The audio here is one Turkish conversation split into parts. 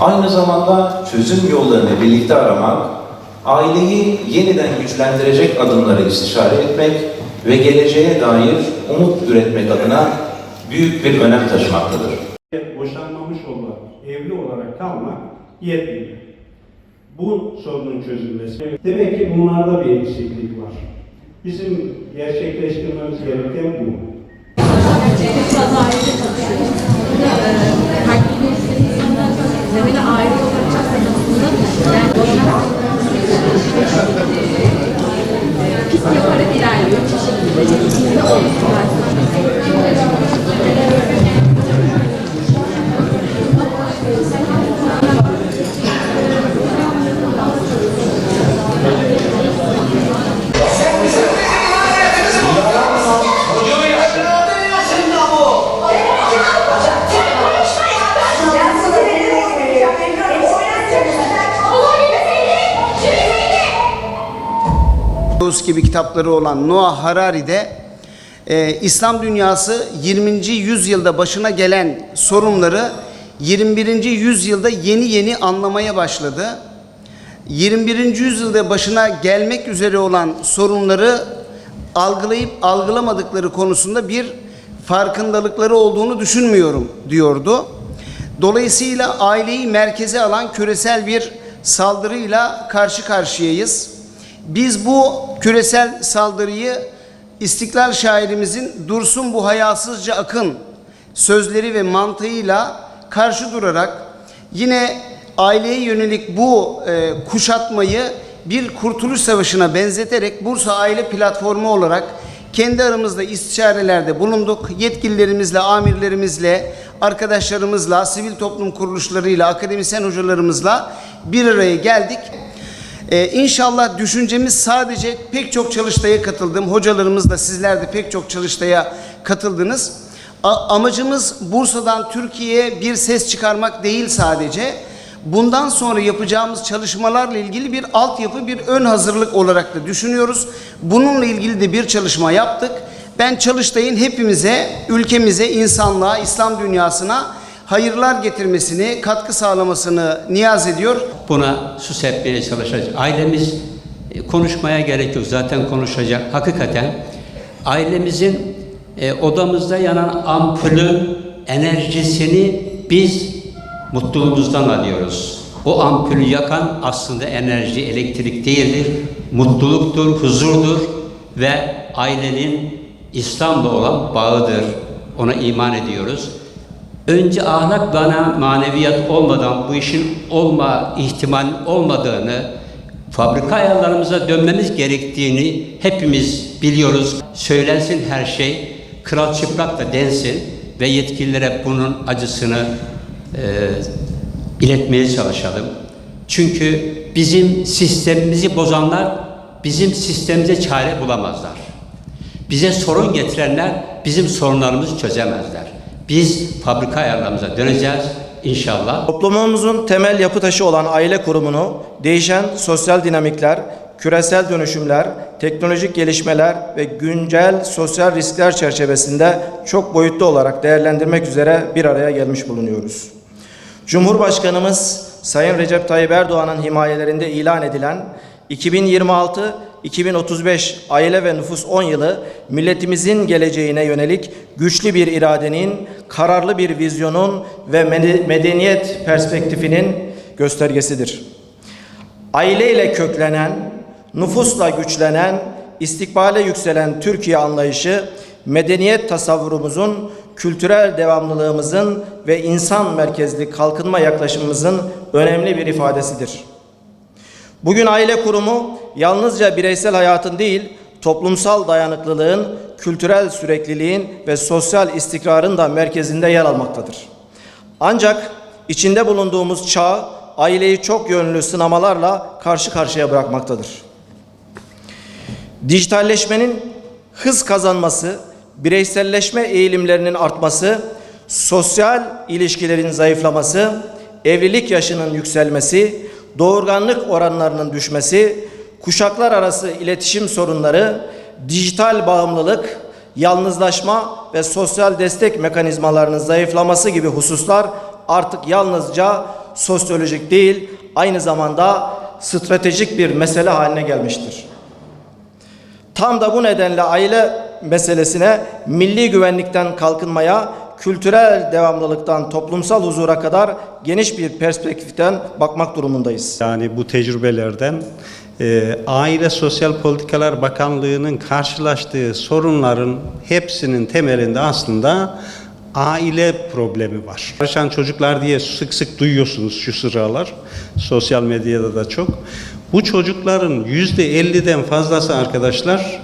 Aynı zamanda çözüm yollarını birlikte aramak, aileyi yeniden güçlendirecek adımları istişare etmek ve geleceğe dair umut üretmek adına büyük bir önem taşımaktadır. Boşanmamış olmak, evli olarak kalmak yetmiyor. Bu sorunun çözülmesi. Demek ki bunlarda bir eksiklik var. Bizim gerçekleştirmemiz gereken bu. Pis yaparak ilerliyor. Çeşitli gibi kitapları olan Noah Harari'de İslam dünyası 20. yüzyılda başına gelen sorunları 21. yüzyılda yeni anlamaya başladı. 21. yüzyılda başına gelmek üzere olan sorunları algılayıp algılamadıkları konusunda bir farkındalıkları olduğunu düşünmüyorum diyordu. Dolayısıyla aileyi merkeze alan küresel bir saldırıyla karşı karşıyayız. Biz bu küresel saldırıyı İstiklal şairimizin "Dursun bu hayasızca akın" sözleri ve mantığıyla karşı durarak yine aileye yönelik bu kuşatmayı bir kurtuluş savaşına benzeterek Bursa Aile Platformu olarak kendi aramızda istişarelerde bulunduk. Yetkililerimizle, amirlerimizle, arkadaşlarımızla, sivil toplum kuruluşlarıyla, akademisyen hocalarımızla bir araya geldik. İnşallah düşüncemiz sadece pek çok çalıştaya katıldım. Hocalarımız da, sizler de pek çok çalıştaya katıldınız. Amacımız Bursa'dan Türkiye'ye bir ses çıkarmak değil sadece. Bundan sonra yapacağımız çalışmalarla ilgili bir altyapı, bir ön hazırlık olarak da düşünüyoruz. Bununla ilgili de bir çalışma yaptık. Ben çalıştayın hepimize, ülkemize, insanlığa, İslam dünyasına hayırlar getirmesini, katkı sağlamasını niyaz ediyor. Buna su serpmeye çalışacağız. Ailemiz konuşmaya gerek yok. Zaten konuşacak. Hakikaten ailemizin odamızda yanan ampulün enerjisini biz mutluluğumuzdan alıyoruz. O ampulü yakan aslında enerji, elektrik değildir. Mutluluktur, huzurdur ve ailenin İslam'la olan bağıdır. Ona iman ediyoruz. Önce ahlak ve maneviyat olmadan bu işin olma ihtimali olmadığını, fabrika ayarlarımıza dönmemiz gerektiğini hepimiz biliyoruz. Söylensin her şey, kral çıplak da densin ve yetkililere bunun acısını iletmeye çalışalım. Çünkü bizim sistemimizi bozanlar bizim sistemimize çare bulamazlar. Bize sorun getirenler bizim sorunlarımızı çözemezler. Biz fabrika ayarlarımıza döneceğiz inşallah. Toplumumuzun temel yapı taşı olan aile kurumunu değişen sosyal dinamikler, küresel dönüşümler, teknolojik gelişmeler ve güncel sosyal riskler çerçevesinde çok boyutlu olarak değerlendirmek üzere bir araya gelmiş bulunuyoruz. Cumhurbaşkanımız Sayın Recep Tayyip Erdoğan'ın himayelerinde ilan edilen 2026-2035 aile ve nüfus 10 yılı milletimizin geleceğine yönelik güçlü bir iradenin, kararlı bir vizyonun ve medeniyet perspektifinin göstergesidir. Aileyle köklenen, nüfusla güçlenen, istikbale yükselen Türkiye anlayışı, medeniyet tasavvurumuzun, kültürel devamlılığımızın ve insan merkezli kalkınma yaklaşımımızın önemli bir ifadesidir. Bugün aile kurumu yalnızca bireysel hayatın değil, toplumsal dayanıklılığın, kültürel sürekliliğin ve sosyal istikrarın da merkezinde yer almaktadır. Ancak içinde bulunduğumuz çağ aileyi çok yönlü sınamalarla karşı karşıya bırakmaktadır. Dijitalleşmenin hız kazanması, bireyselleşme eğilimlerinin artması, sosyal ilişkilerin zayıflaması, evlilik yaşının yükselmesi, doğurganlık oranlarının düşmesi, kuşaklar arası iletişim sorunları, dijital bağımlılık, yalnızlaşma ve sosyal destek mekanizmalarının zayıflaması gibi hususlar artık yalnızca sosyolojik değil, aynı zamanda stratejik bir mesele haline gelmiştir. Tam da bu nedenle aile meselesine milli güvenlikten kalkınmaya, kültürel devamlılıktan toplumsal huzura kadar geniş bir perspektiften bakmak durumundayız. Yani bu tecrübelerden Aile Sosyal Politikalar Bakanlığı'nın karşılaştığı sorunların hepsinin temelinde aslında aile problemi var. Karışan çocuklar diye sık sık duyuyorsunuz şu sıralar, sosyal medyada da çok. Bu çocukların %50'den fazlası arkadaşlar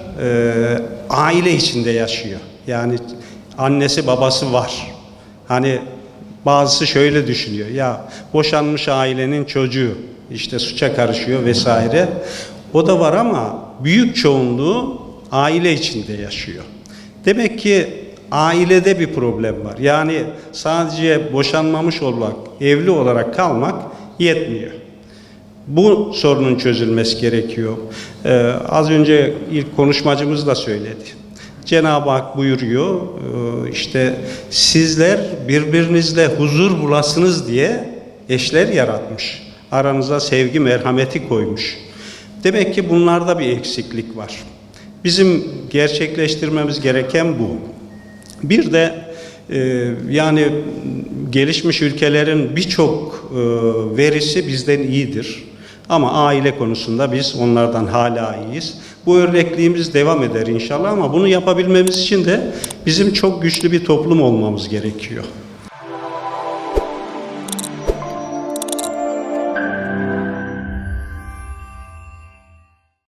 aile içinde yaşıyor. Yani annesi babası var. Hani bazısı şöyle düşünüyor, ya boşanmış ailenin çocuğu işte suça karışıyor vesaire. O da var ama büyük çoğunluğu aile içinde yaşıyor. Demek ki ailede bir problem var. Yani sadece boşanmamış olmak, evli olarak kalmak yetmiyor. Bu sorunun çözülmesi gerekiyor. Az önce ilk konuşmacımız da söyledi. Cenab-ı Hak buyuruyor, işte sizler birbirinizle huzur bulasınız diye eşler yaratmış. Aranıza sevgi, merhameti koymuş. Demek ki bunlarda bir eksiklik var. Bizim gerçekleştirmemiz gereken bu. Bir de yani gelişmiş ülkelerin birçok verisi bizden iyidir. Ama aile konusunda biz onlardan hala iyiyiz. Bu örnekliğimiz devam eder inşallah ama bunu yapabilmemiz için de bizim çok güçlü bir toplum olmamız gerekiyor.